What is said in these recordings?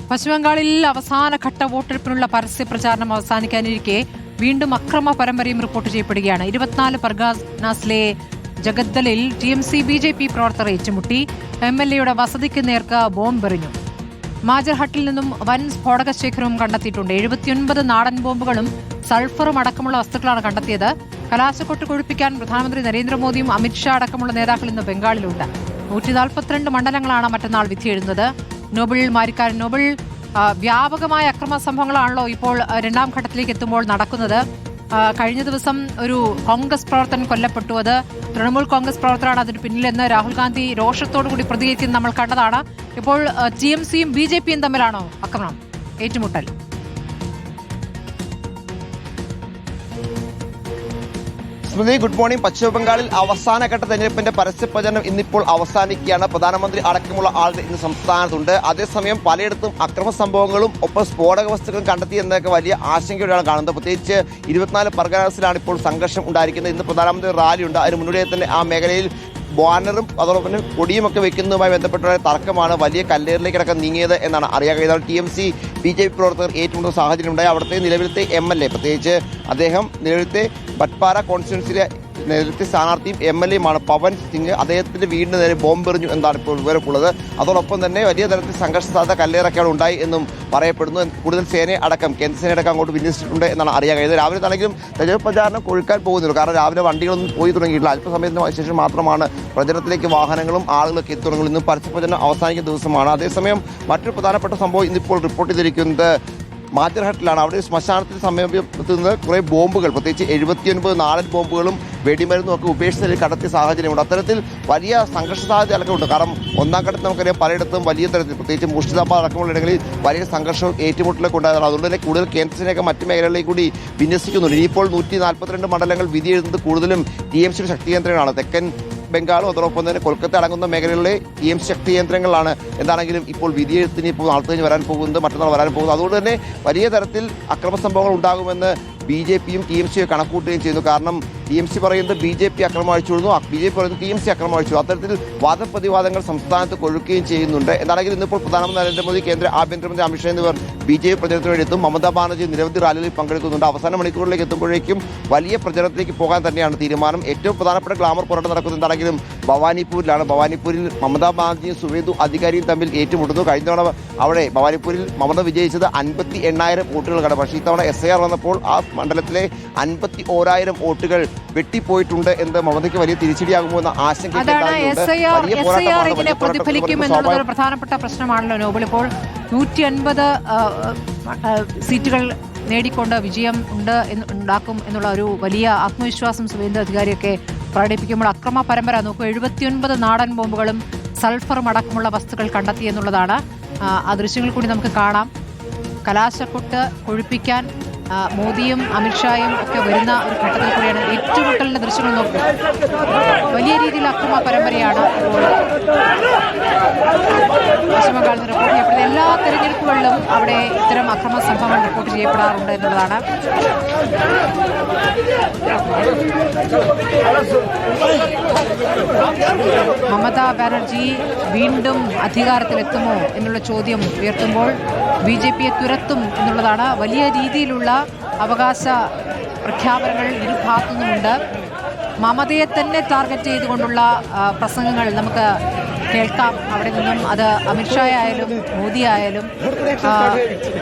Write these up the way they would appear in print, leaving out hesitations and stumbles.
പശ്ചിമബംഗാളിൽ അവസാനഘട്ട വോട്ടെടുപ്പിനുള്ള പരസ്യ പ്രചാരണം അവസാനിക്കാനിരിക്കെ വീണ്ടും അക്രമ പരമ്പരയും റിപ്പോർട്ട് ചെയ്യപ്പെടുകയാണ്. 24 പർഗാനാസിലെ ജഗദ്ദലിൽ TMC BJP പ്രവർത്തകർ ഏറ്റുമുട്ടി. MLAയുടെ വസതിക്ക് നേർക്ക് ബോംബെറിഞ്ഞു. മാജർഹട്ടിൽ നിന്നും വൻ സ്ഫോടക ശേഖരവും കണ്ടെത്തിയിട്ടുണ്ട്. 79 നാടൻ ബോംബുകളും സൾഫറും അടക്കമുള്ള വസ്തുക്കളാണ് കണ്ടെത്തിയത്. കലാശക്കൊട്ട് കൊഴുപ്പിക്കാൻ പ്രധാനമന്ത്രി നരേന്ദ്രമോദിയും അമിത്ഷാ അടക്കമുള്ള നേതാക്കൾ ഇന്ന് ബംഗാളിലുണ്ട്. 142 മണ്ഡലങ്ങളാണ് മറ്റന്നാൾ വിധിയെഴുതുന്നത്. നോബിൾ മാരിക്കാരൻ, നോബിൾ, വ്യാപകമായ അക്രമ സംഭവങ്ങളാണല്ലോ ഇപ്പോൾ രണ്ടാം ഘട്ടത്തിലേക്ക് എത്തുമ്പോൾ നടക്കുന്നത്. കഴിഞ്ഞ ദിവസം ഒരു കോൺഗ്രസ് പ്രവർത്തകൻ കൊല്ലപ്പെട്ടു. അത് തൃണമൂൽ കോൺഗ്രസ് പ്രവർത്തകരാണ് അതിന് പിന്നിലെന്ന് രാഹുൽ ഗാന്ധി രോഷത്തോടു കൂടി പ്രതികരിക്കുന്നത് നമ്മൾ കണ്ടതാണ്. ഇപ്പോൾ TMCയും BJPയും തമ്മിലാണോ ആക്രമണം, ഏറ്റുമുട്ടൽ? Good morning. പശ്ചിമബംഗാളിൽ അവസാനഘട്ട തെരഞ്ഞെടുപ്പിന്റെ പരസ്യപ്രചരണം ഇന്നിപ്പോൾ അവസാനിക്കുകയാണ്. പ്രധാനമന്ത്രി അടക്കമുള്ള ആളുകൾ ഇന്ന് സംസ്ഥാനത്തുണ്ട്. അതേസമയം പലയിടത്തും അക്രമ സംഭവങ്ങളും ഒപ്പം സ്ഫോടക വസ്തുക്കളും കണ്ടെത്തി എന്നൊക്കെ വലിയ ആശങ്കയോടെയാണ് കാണുന്നത്. പ്രത്യേകിച്ച് 24 പർഗാനാസിലാണ് ഇപ്പോൾ സംഘർഷം ഉണ്ടായിരിക്കുന്നത്. ഇന്ന് പ്രധാനമന്ത്രി റാലിയുണ്ട്. അതിന് മുന്നോടിയായി തന്നെ ആ മേഖലയിൽ ബാനറും അതോടൊപ്പം കൊടിയുമൊക്കെ വെക്കുന്നതുമായി ബന്ധപ്പെട്ട തർക്കമാണ് വലിയ കല്ലേറിലേക്കടക്കം നീങ്ങിയത് എന്നാണ് അറിയാൻ കഴിയുന്നത്. TMC BJP പ്രവർത്തകർ ഏറ്റുമുട്ടുന്ന സാഹചര്യം ഉണ്ടായി. അവിടുത്തെ നിലവിലത്തെ MLA, പ്രത്യേകിച്ച് അദ്ദേഹം നിലവിലത്തെ ബട്ട്പാറ കോൺസ്റ്റിറ്റ്യുവൻസിയിലെ നേരത്തെ സ്ഥാനാർത്ഥിയും MLAയുമാണ് പവൻ സിംഗ്. അദ്ദേഹത്തിന്റെ വീടിന് നേരെ ബോംബെറിഞ്ഞു എന്നാണ് ഇപ്പോൾ വിവരമുള്ളത്. അതോടൊപ്പം തന്നെ വലിയ തരത്തിൽ സംഘർഷ സാധ്യത കല്ലേറൊക്കെയാണ് ഉണ്ടായി എന്നും പറയപ്പെടുന്നു. കൂടുതൽ സേനയെ അടക്കം കേന്ദ്രസേനയടക്കം അങ്ങോട്ട് വിന്യസിച്ചിട്ടുണ്ട് എന്നാണ് അറിയാൻ കഴിയുന്നത്. രാവിലെ തന്നെങ്കിലും തെരഞ്ഞെടുപ്പ് പ്രചാരണം കൊഴുക്കാൻ പോകുന്നുള്ളൂ. കാരണം രാവിലെ വണ്ടികളൊന്നും പോയി തുടങ്ങിയിട്ടില്ല. അല്പസമയത്തിന് ശേഷം മാത്രമാണ് പ്രചരണത്തിലേക്ക് വാഹനങ്ങളും ആളുകളൊക്കെ എത്തുന്നത്. ഇന്ന് പരസ്യപ്രചരണം അവസാനിക്കുന്ന ദിവസമാണ്. അതേസമയം മറ്റൊരു പ്രധാനപ്പെട്ട സംഭവം ഇന്നിപ്പോൾ റിപ്പോർട്ട് ചെയ്തിരിക്കുന്നത് മാജർഹട്ടിലാണ്. അവിടെ ശ്മശാനത്തിന് സമീപത്ത് നിന്ന് കുറേ ബോംബുകൾ, പ്രത്യേകിച്ച് 79 നാടൻ ബോംബുകളും വെടിമരുന്നും ഒക്കെ ഉപേക്ഷിച്ച് കടത്തിയ സാഹചര്യമുണ്ട്. അത്തരത്തിൽ വലിയ സംഘർഷ സാധ്യത അടക്കമുണ്ട്. കാരണം ഒന്നാം ഘട്ടത്തിൽ നമുക്കറിയാം പലയിടത്തും വലിയ തരത്തിൽ, പ്രത്യേകിച്ച് മുർഷിദാബാദ് അടക്കമുള്ള ഇടങ്ങളിൽ വലിയ സംഘർഷവും ഏറ്റുമുട്ടലൊക്കെ ഉണ്ടായതാണ്. അതുകൊണ്ട് തന്നെ കൂടുതൽ കേന്ദ്രസേനയൊക്കെ മറ്റ് മേഖലകളിലേക്ക് കൂടി വിന്യസിക്കുന്നുണ്ട്. ഇനിയിപ്പോൾ 142 മണ്ഡലങ്ങൾ വിധി എഴുതുന്നത് കൂടുതലും TMCയുടെ ശക്തി കേന്ദ്രങ്ങളാണ്. തെക്കൻ ബംഗാളും അതോടൊപ്പം തന്നെ കൊൽക്കത്ത അടങ്ങുന്ന മേഖലകളിലെ TMC ശക്തി കേന്ദ്രങ്ങളാണ്. എന്താണെങ്കിലും ഇപ്പോൾ വിധിയെഴുത്തിന് ഇപ്പോൾ നാളെ കഴിഞ്ഞ് വരാൻ പോകുന്നത്, മറ്റന്നാൾ വരാൻ പോകുന്നത്. അതുകൊണ്ട് തന്നെ വലിയ തരത്തിൽ അക്രമ സംഭവങ്ങൾ ഉണ്ടാകുമെന്ന് BJPയും TMCയും കണക്കൂട്ടുകയും ചെയ്യുന്നു. കാരണം TMC പറയുന്നത് BJP അക്രമം അഴിച്ചുവിടുന്നു, BJP പറയുന്നത് TMC അക്രമം അഴിച്ചു. അത്തരത്തിൽ വാദപ്രതിവാദങ്ങൾ സംസ്ഥാനത്ത് കൊഴുക്കുകയും ചെയ്യുന്നുണ്ട്. എന്താണെങ്കിലും ഇന്നിപ്പോൾ പ്രധാനമന്ത്രി നരേന്ദ്രമോദി, കേന്ദ്ര ആഭ്യന്തരമന്ത്രി അമിത്ഷാ എന്നിവർ BJP പ്രചരണത്തിന് വേണ്ടി എത്തും. മമതാ ബാനർജി നിരവധി റാലികളിൽ പങ്കെടുക്കുന്നുണ്ട്. അവസാന മണിക്കൂറിലേക്ക് എത്തുമ്പോഴേക്കും വലിയ പ്രചരണത്തിലേക്ക് പോകാൻ തന്നെയാണ് തീരുമാനം. ഏറ്റവും പ്രധാനപ്പെട്ട ഗ്ലാമർ പോരാട്ടം നടക്കുന്നത് എന്താണെങ്കിലും ഭവാനിപ്പൂരിലാണ്. ഭവാനിപ്പൂരിൽ മമതാ ബാനർജിയും സുവേന്ദു അധികാരിയും തമ്മിൽ ഏറ്റുമുട്ടുന്നു. കഴിഞ്ഞ തവണ അവിടെ ഭവാനിപ്പൂരിൽ മമത വിജയിച്ചത് 58,000 വോട്ടുകൾക്കാണ്. പക്ഷേ ഇത്തവണ SIR വന്നപ്പോൾ ആ മണ്ഡലത്തിലെ 51,000 വോട്ടുകൾ വെട്ടിപ്പോയിട്ടുണ്ട് എന്ന് മമതയ്ക്ക് വലിയ തിരിച്ചടിയാകുമോ എന്ന ആശങ്ക പ്രതിഫലിക്കും എന്നുള്ളത് പ്രധാനപ്പെട്ട പ്രശ്നമാണല്ലോ നോബിൾ. ഇപ്പോൾ 150 സീറ്റുകൾ നേടിക്കൊണ്ട് വിജയം ഉണ്ടാക്കും എന്നുള്ള ഒരു വലിയ ആത്മവിശ്വാസം സുവേന്ദു അധികാരിയൊക്കെ പ്രകടിപ്പിക്കുമ്പോൾ അക്രമ പരമ്പര നോക്കൂ. 79 നാടൻ ബോംബുകളും സൾഫറും അടക്കമുള്ള വസ്തുക്കൾ കണ്ടെത്തി എന്നുള്ളതാണ്. ആ ദൃശ്യങ്ങൾ കൂടി നമുക്ക് കാണാം. കലാശക്കൊട്ട് കൊഴുപ്പിക്കാൻ മോദിയും അമിത്ഷായും ഒക്കെ വരുന്ന ഒരു ഘട്ടത്തിൽ കൂടിയാണ് ഏറ്റുമുട്ടലിന്റെ ദൃശ്യങ്ങൾ നോക്കുക. വലിയ രീതിയിൽ അക്രമ പരമ്പരയാണ് പശ്ചിമബംഗാളിൽ റിപ്പോർട്ട് ചെയ്യപ്പെടുന്നത്. എല്ലാ തെരഞ്ഞെടുപ്പുകളിലും അവിടെ ഇത്തരം അക്രമ സംഭവങ്ങൾ റിപ്പോർട്ട് ചെയ്യപ്പെടാറുണ്ട് എന്നുള്ളതാണ്. മമതാ ബാനർജി വീണ്ടും അധികാരത്തിലെത്തുമോ എന്നുള്ള ചോദ്യം ഉയർത്തുമ്പോൾ BJPയെ തുരത്തും എന്നുള്ളതാണ്. വലിയ രീതിയിലുള്ള അവകാശ പ്രഖ്യാപനങ്ങൾ ഇരുഭാഗത്തു നിന്നുമുണ്ട്. മമതയെ തന്നെ ടാർഗറ്റ് ചെയ്തുകൊണ്ടുള്ള പ്രസംഗങ്ങൾ നമുക്ക് കേൾക്കാം അവിടെ നിന്നും. അത് അമിത്ഷാ ആയാലും മോദി ആയാലും.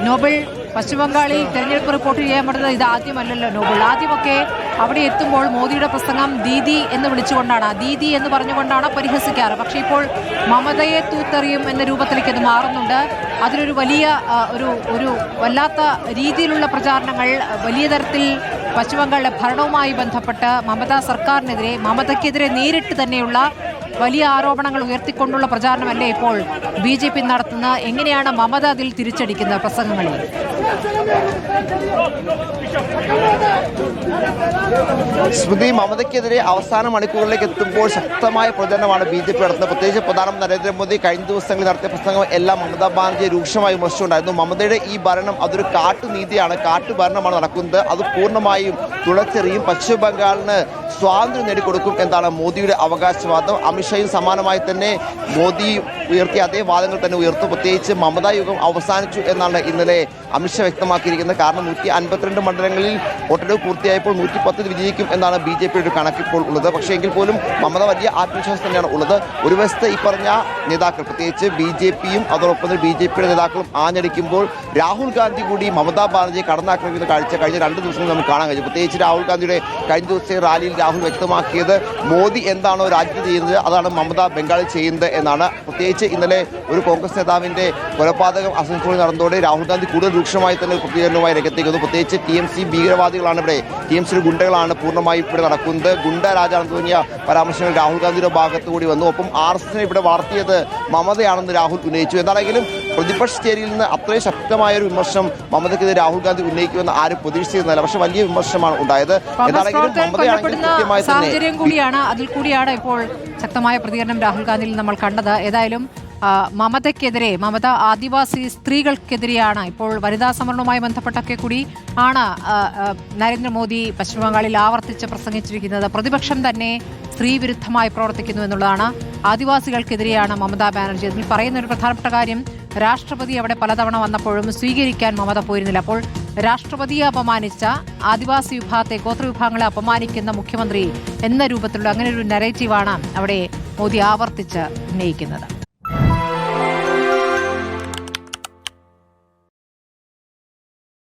നോബിൾ, പശ്ചിമബംഗാളിൽ തെരഞ്ഞെടുപ്പ് റിപ്പോർട്ട് ചെയ്യാൻ പറ്റുന്നത് ഇത് ആദ്യമല്ലല്ലോ നോബിൾ. ആദ്യമൊക്കെ അവിടെ എത്തുമ്പോൾ മോദിയുടെ പ്രസംഗം ദീദി എന്ന് വിളിച്ചുകൊണ്ടാണ്, ദീദി എന്ന് പറഞ്ഞുകൊണ്ടാണ് പരിഹസിക്കാറ്. പക്ഷേ ഇപ്പോൾ മമതയെ തൂത്തെറിയും എന്ന രൂപത്തിലേക്ക് അത് മാറുന്നുണ്ട്. അതിലൊരു വലിയ ഒരു വല്ലാത്ത രീതിയിലുള്ള പ്രചാരണങ്ങൾ വലിയ തരത്തിൽ പശ്ചിമബംഗാളിലെ ഭരണവുമായി ബന്ധപ്പെട്ട് മമതാ സർക്കാരിനെതിരെ, മമതയ്ക്കെതിരെ നേരിട്ട് തന്നെയുള്ള വലിയ ആരോപണങ്ങൾ ഉയർത്തിക്കൊണ്ടുള്ള പ്രചാരണമല്ലേ ഇപ്പോൾ BJP നടത്തുന്ന? എങ്ങനെയാണ് മമത അതിൽ തിരിച്ചടിക്കുന്ന പ്രസംഗങ്ങളിൽ? സ്മൃതി, മമതയ്ക്കെതിരെ അവസാന മണിക്കൂറിലേക്ക് എത്തുമ്പോൾ ശക്തമായ പ്രചരണമാണ് BJP നടത്തുന്നത്. പ്രത്യേകിച്ച് പ്രധാനമന്ത്രി നരേന്ദ്രമോദി കഴിഞ്ഞ ദിവസങ്ങളിൽ നടത്തിയ പ്രസംഗം എല്ലാം മമതാ ബാനർജിയെ രൂക്ഷമായി വിമർശിച്ചുണ്ടായിരുന്നു. മമതയുടെ ഈ ഭരണം അതൊരു കാട്ടുനീതിയാണ്, കാട്ടുഭരണമാണ് നടക്കുന്നത്. അത് പൂർണ്ണമായും തുളച്ചെറിയും, പശ്ചിമ ബംഗാളിന് സ്വാതന്ത്ര്യം നേടിക്കൊടുക്കും എന്നാണ് മോദിയുടെ അവകാശവാദം. അമിത്ഷായും സമാനമായി തന്നെ മോദി ഉയർത്തിയ അതേ വാദങ്ങൾ തന്നെ ഉയർത്തും. പ്രത്യേകിച്ച് മമതാ യുഗം അവസാനിച്ചു എന്നാണ് ഇന്നലെ അമിത്ഷാ വ്യക്തമാക്കിയിരിക്കുന്നത്. കാരണം 152 മണ്ഡലങ്ങളിൽ വോട്ടെടുപ്പ് പൂർത്തിയായപ്പോൾ 110 വിജയിക്കും എന്നാണ് BJP ഒരു കണക്കിപ്പോൾ ഉള്ളത്. പക്ഷേ എങ്കിൽ പോലും മമത വലിയ ആത്മവിശ്വാസം തന്നെയാണ് ഉള്ളത്. ഒരു വശത്ത് ഈ പറഞ്ഞ നേതാക്കൾ പ്രത്യേകിച്ച് BJPയും അതോടൊപ്പം തന്നെ BJPയുടെ നേതാക്കളും ആഞ്ഞടിക്കുമ്പോൾ രാഹുൽ ഗാന്ധി കൂടി മമതാ ബാനർജിയെ കടന്നാക്രമിക്കുന്ന കാഴ്ച കഴിഞ്ഞ 2 ദിവസങ്ങൾ നമുക്ക് കാണാൻ കഴിഞ്ഞു. പ്രത്യേകിച്ച് രാഹുൽ ഗാന്ധിയുടെ കഴിഞ്ഞ ദിവസത്തെ റാലിയിൽ രാഹുൽ വ്യക്തമാക്കിയത് മോദി എന്താണോ രാജ്യത്ത് ചെയ്യുന്നത് അതാണ് മമത ബംഗാളിൽ ചെയ്യുന്നത് എന്നാണ്. പ്രത്യേകിച്ച് ഇന്നലെ ഒരു കോൺഗ്രസ് നേതാവിന്റെ കൊലപാതകം അസംസ്കൃതി നടന്നതോടെ രാഹുൽ ഗാന്ധി കൂടുതൽ രൂക്ഷമായി തന്നെ പ്രതികരണവുമായി രംഗത്തേക്കുന്നു. പ്രത്യേകിച്ച് TMC ഭീകരവാദികളാണ് ഇവിടെ, TMC ഗുണ്ടകളാണ് പൂർണ്ണമായും ഇവിടെ നടക്കുന്നത്. ഗുണ്ട രാജാണെന്ന് തോന്നിയ പരാമർശങ്ങൾ രാഹുൽ ഗാന്ധിയുടെ ഭാഗത്തു കൂടി വന്നു. ഒപ്പം RSSനെ ഇവിടെ വളർത്തിയത് മമതയാണെന്ന് രാഹുൽ ഉന്നയിച്ചു. എന്താണെങ്കിലും പ്രതിപക്ഷ ചേരിയിൽ നിന്ന് അത്രയും ശക്തമായ ഒരു വിമർശനം മമതയ്ക്കെതിരെ രാഹുൽ ഗാന്ധി ഉന്നയിക്കുമെന്ന് ആരും പ്രതീക്ഷിച്ചിരുന്നില്ല. പക്ഷെ വലിയ വിമർശനമാണ് ഉണ്ടായത്. എന്താണെങ്കിലും സാഹചര്യം കൂടിയാണ്, അതിൽ കൂടിയാണ് ഇപ്പോൾ ശക്തമായ പ്രതികരണം രാഹുൽ ഗാന്ധിയിൽ നമ്മൾ കണ്ടത്. ഏതായാലും മമതയ്ക്കെതിരെ, മമത ആദിവാസി സ്ത്രീകൾക്കെതിരെയാണ് ഇപ്പോൾ വനിതാ സംവരണവുമായി ബന്ധപ്പെട്ടൊക്കെ കൂടി ആണ് നരേന്ദ്രമോദി പശ്ചിമബംഗാളിൽ ആവർത്തിച്ച് പ്രസംഗിച്ചിരിക്കുന്നത്. പ്രതിപക്ഷം തന്നെ സ്ത്രീ വിരുദ്ധമായി പ്രവർത്തിക്കുന്നു എന്നുള്ളതാണ്. ആദിവാസികൾക്കെതിരെയാണ് മമതാ ബാനർജി. അതിൽ പറയുന്ന ഒരു പ്രധാനപ്പെട്ട കാര്യം, രാഷ്ട്രപതി അവിടെ പലതവണ വന്നപ്പോഴും സ്വീകരിക്കാൻ മമത പോയിരുന്നില്ല. അപ്പോൾ രാഷ്ട്രപതിയെ അപമാനിച്ച ആദിവാസി വിഭാഗത്തെ, ഗോത്രവിഭാഗങ്ങളെ അപമാനിക്കുന്ന മുഖ്യമന്ത്രി എന്ന രൂപത്തിലുള്ള അങ്ങനെ ഒരു നരേറ്റീവാണ് അവിടെ മോദി ആവർത്തിച്ച് ഉന്നയിക്കുന്നത്.